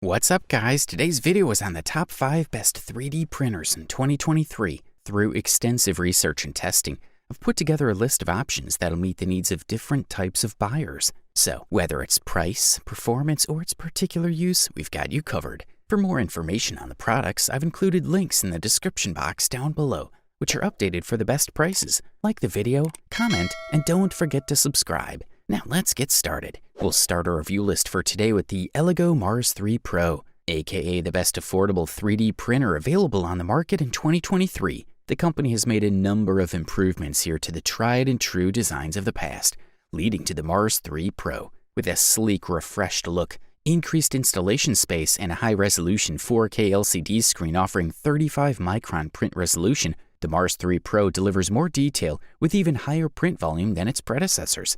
What's up, guys? Today's video is on the top 5 best 3D printers in 2023. Through extensive research and testing, I've put together a list of options that'll meet the needs of different types of buyers. So, whether it's price, performance, or its particular use, we've got you covered. For more information on the products, I've included links in the description box down below, which are updated for the best prices. Like the video, comment, and don't forget to subscribe. Now let's get started. We'll start our review list for today with the Elegoo Mars 3 Pro, aka the best affordable 3D printer available on the market in 2023. The company has made a number of improvements here to the tried and true designs of the past, leading to the Mars 3 Pro. With a sleek, refreshed look, increased installation space, and a high-resolution 4K LCD screen offering 35-micron print resolution, the Mars 3 Pro delivers more detail with even higher print volume than its predecessors.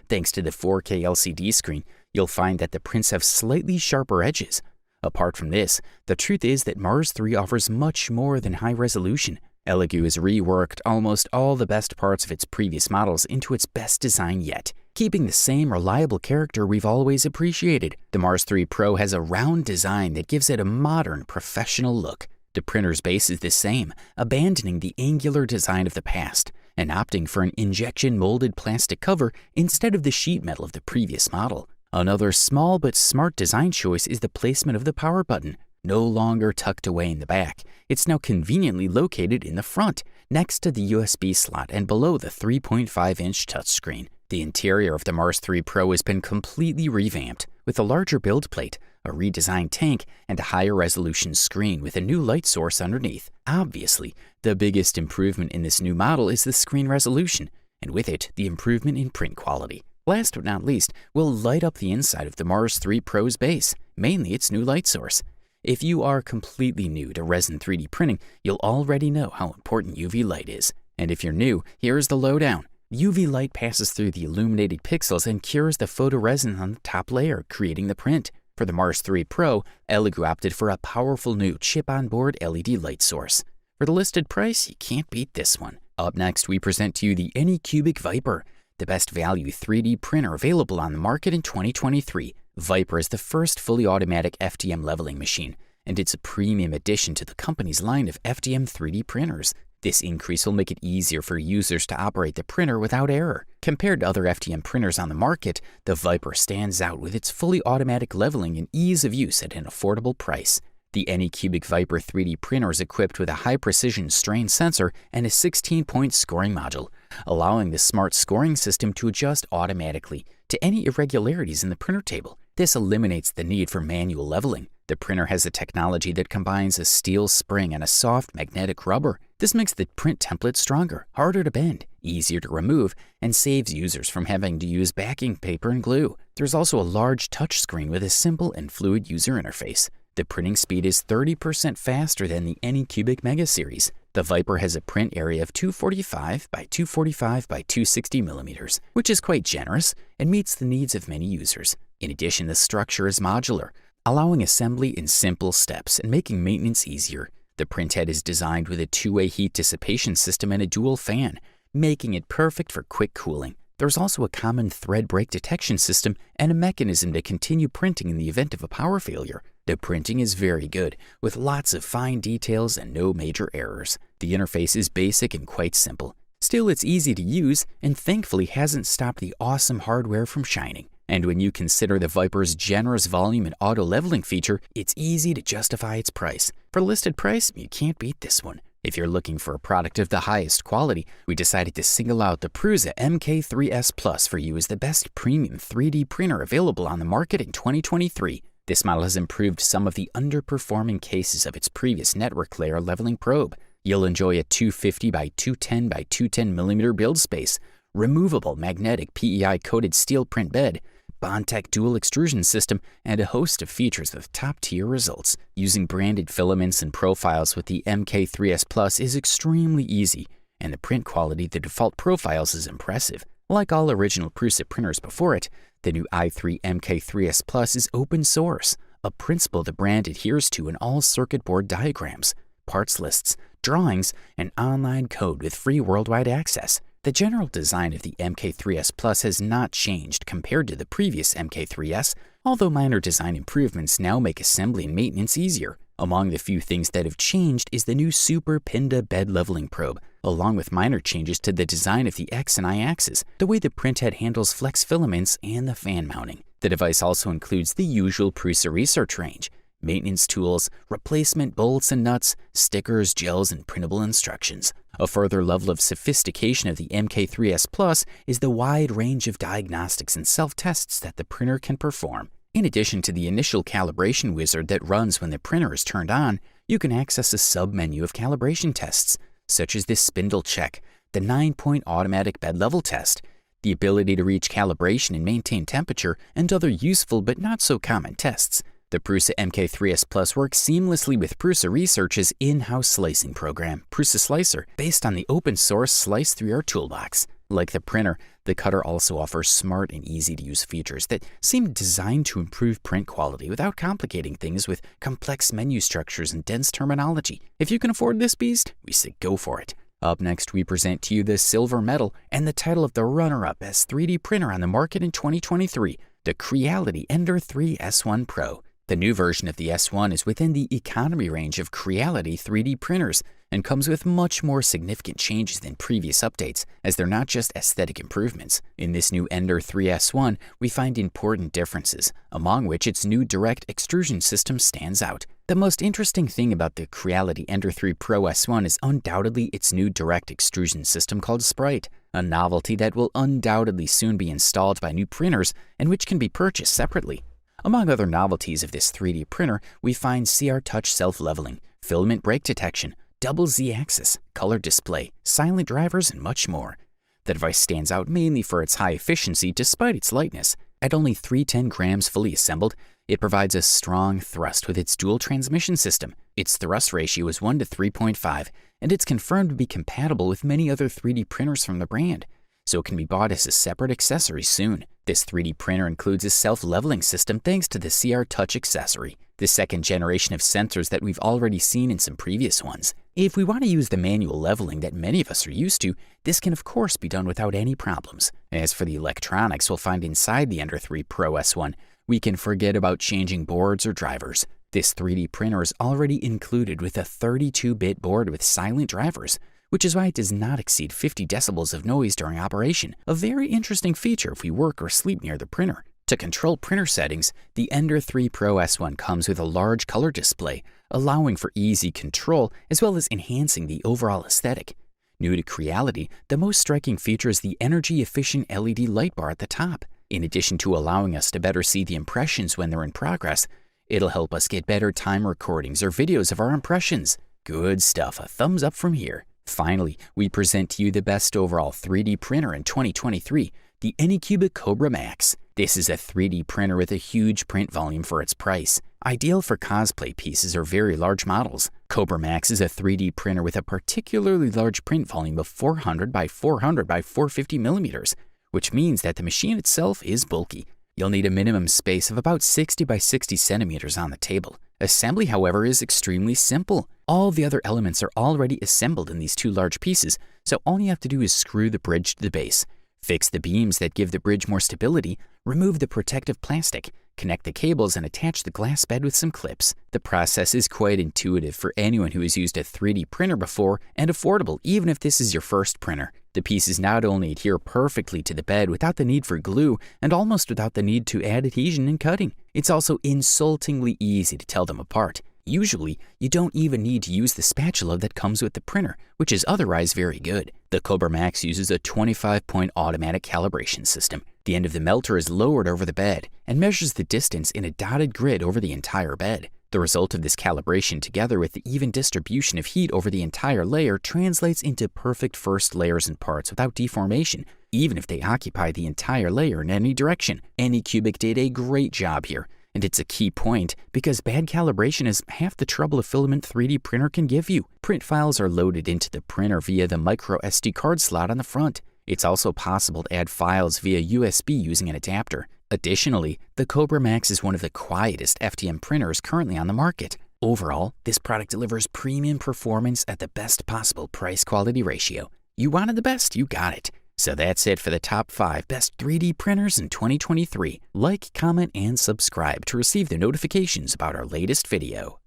Thanks to the 4K LCD screen, you'll find that the prints have slightly sharper edges. Apart from this, the truth is that Mars 3 offers much more than high resolution. Elegoo has reworked almost all the best parts of its previous models into its best design yet, keeping the same reliable character we've always appreciated. The Mars 3 Pro has a round design that gives it a modern, professional look. The printer's base is the same, abandoning the angular design of the past and opting for an injection-molded plastic cover instead of the sheet metal of the previous model. Another small but smart design choice is the placement of the power button. No longer tucked away in the back, it's now conveniently located in the front, next to the USB slot and below the 3.5-inch touchscreen. The interior of the Mars 3 Pro has been completely revamped, with a larger build plate, a redesigned tank, and a higher resolution screen with a new light source underneath. Obviously, the biggest improvement in this new model is the screen resolution, and with it, the improvement in print quality. Last but not least, we'll light up the inside of the Mars 3 Pro's base, mainly its new light source. If you are completely new to resin 3D printing, you'll already know how important UV light is. And if you're new, here's the lowdown. UV light passes through the illuminated pixels and cures the photoresin on the top layer, creating the print. For the Mars 3 Pro, Elegoo opted for a powerful new chip-on-board LED light source. For the listed price, you can't beat this one. Up next, we present to you the Anycubic Vyper, the best value 3D printer available on the market in 2023. Vyper is the first fully automatic FDM leveling machine, and it's a premium addition to the company's line of FDM 3D printers. This increase will make it easier for users to operate the printer without error. Compared to other FDM printers on the market, the Vyper stands out with its fully automatic leveling and ease of use at an affordable price. The Anycubic Vyper 3D printer is equipped with a high-precision strain sensor and a 16-point scoring module, allowing the smart scoring system to adjust automatically to any irregularities in the printer table. This eliminates the need for manual leveling. The printer has a technology that combines a steel spring and a soft magnetic rubber. This makes the print template stronger, harder to bend, easier to remove, and saves users from having to use backing paper and glue. There's also a large touchscreen with a simple and fluid user interface. The printing speed is 30% faster than the Anycubic Mega series. The Vyper has a print area of 245 by 245 by 260 millimeters, which is quite generous and meets the needs of many users. In addition, the structure is modular, allowing assembly in simple steps and making maintenance easier. The printhead is designed with a two-way heat dissipation system and a dual fan, making it perfect for quick cooling. There's also a common thread break detection system and a mechanism to continue printing in the event of a power failure. The printing is very good, with lots of fine details and no major errors. The interface is basic and quite simple. Still, it's easy to use and thankfully hasn't stopped the awesome hardware from shining. And when you consider the Vyper's generous volume and auto-leveling feature, it's easy to justify its price. For listed price, you can't beat this one. If you're looking for a product of the highest quality, we decided to single out the Prusa MK3S Plus for you as the best premium 3D printer available on the market in 2023. This model has improved some of the underperforming cases of its previous network layer leveling probe. You'll enjoy a 250 by 210 by 210 millimeter build space, removable magnetic PEI-coated steel print bed, Bondtech dual extrusion system, and a host of features with top-tier results. Using branded filaments and profiles with the MK3S Plus is extremely easy, and the print quality of the default profiles is impressive. Like all original Prusa printers before it, the new i3 MK3S Plus is open source, a principle the brand adheres to in all circuit board diagrams, parts lists, drawings, and online code with free worldwide access. The general design of the MK3S Plus has not changed compared to the previous MK3S, although minor design improvements now make assembly and maintenance easier. Among the few things that have changed is the new Super Pinda bed leveling probe, along with minor changes to the design of the X and Y axis, the way the printhead handles flex filaments, and the fan mounting. The device also includes the usual Prusa research range, maintenance tools, replacement bolts and nuts, stickers, gels, and printable instructions. A further level of sophistication of the MK3S Plus is the wide range of diagnostics and self-tests that the printer can perform. In addition to the initial calibration wizard that runs when the printer is turned on, you can access a sub-menu of calibration tests, such as the spindle check, the 9-point automatic bed level test, the ability to reach calibration and maintain temperature, and other useful but not so common tests. The Prusa MK3S Plus works seamlessly with Prusa Research's in-house slicing program, Prusa Slicer, based on the open-source Slice 3R toolbox. Like the printer, the cutter also offers smart and easy-to-use features that seem designed to improve print quality without complicating things with complex menu structures and dense terminology. If you can afford this beast, we say go for it. Up next, we present to you the silver medal and the title of the runner-up best 3D printer on the market in 2023, the Creality Ender 3 S1 Pro. The new version of the S1 is within the economy range of Creality 3D printers and comes with much more significant changes than previous updates, as they're not just aesthetic improvements. In this new Ender 3 S1, we find important differences, among which its new direct extrusion system stands out. The most interesting thing about the Creality Ender 3 Pro S1 is undoubtedly its new direct extrusion system called Sprite, a novelty that will undoubtedly soon be installed by new printers and which can be purchased separately. Among other novelties of this 3D printer, we find CR Touch self-leveling, filament break detection, double Z-axis, color display, silent drivers, and much more. The device stands out mainly for its high efficiency despite its lightness. At only 310 grams fully assembled, it provides a strong thrust with its dual transmission system. Its thrust ratio is 1 to 3.5, and it's confirmed to be compatible with many other 3D printers from the brand, so it can be bought as a separate accessory soon. This 3D printer includes a self-leveling system thanks to the CR Touch accessory, the second generation of sensors that we've already seen in some previous ones. If we want to use the manual leveling that many of us are used to, this can of course be done without any problems. As for the electronics we'll find inside the Ender 3 Pro S1, we can forget about changing boards or drivers. This 3D printer is already included with a 32-bit board with silent drivers, which is why it does not exceed 50 decibels of noise during operation, a very interesting feature if we work or sleep near the printer. To control printer settings, the Ender 3 Pro S1 comes with a large color display, allowing for easy control as well as enhancing the overall aesthetic. New to Creality, the most striking feature is the energy-efficient LED light bar at the top. In addition to allowing us to better see the impressions when they're in progress, it'll help us get better time recordings or videos of our impressions. Good stuff, a thumbs up from here. Finally, we present to you the best overall 3D printer in 2023, the Anycubic Kobra Max. This is a 3D printer with a huge print volume for its price, ideal for cosplay pieces or very large models. Kobra Max is a 3D printer with a particularly large print volume of 400 by 400 by 450 millimeters, which means that the machine itself is bulky. You'll need a minimum space of about 60 by 60 centimeters on the table. Assembly, however, is extremely simple. All the other elements are already assembled in these two large pieces, so all you have to do is screw the bridge to the base, fix the beams that give the bridge more stability, remove the protective plastic, connect the cables, and attach the glass bed with some clips. The process is quite intuitive for anyone who has used a 3D printer before and affordable even if this is your first printer. The pieces not only adhere perfectly to the bed without the need for glue and almost without the need to add adhesion and cutting. It's also insultingly easy to tell them apart. Usually, you don't even need to use the spatula that comes with the printer, which is otherwise very good. The Kobra Max uses a 25-point automatic calibration system. The end of the melter is lowered over the bed and measures the distance in a dotted grid over the entire bed. The result of this calibration, together with the even distribution of heat over the entire layer, translates into perfect first layers and parts without deformation, even if they occupy the entire layer in any direction. Anycubic did a great job here. And it's a key point because bad calibration is half the trouble a filament 3D printer can give you. Print files are loaded into the printer via the micro SD card slot on the front. It's also possible to add files via USB using an adapter. Additionally, the Kobra Max is one of the quietest FDM printers currently on the market. Overall, this product delivers premium performance at the best possible price-quality ratio. You wanted the best, you got it. So that's it for the top 5 best 3D printers in 2023. Like, comment, and subscribe to receive the notifications about our latest video.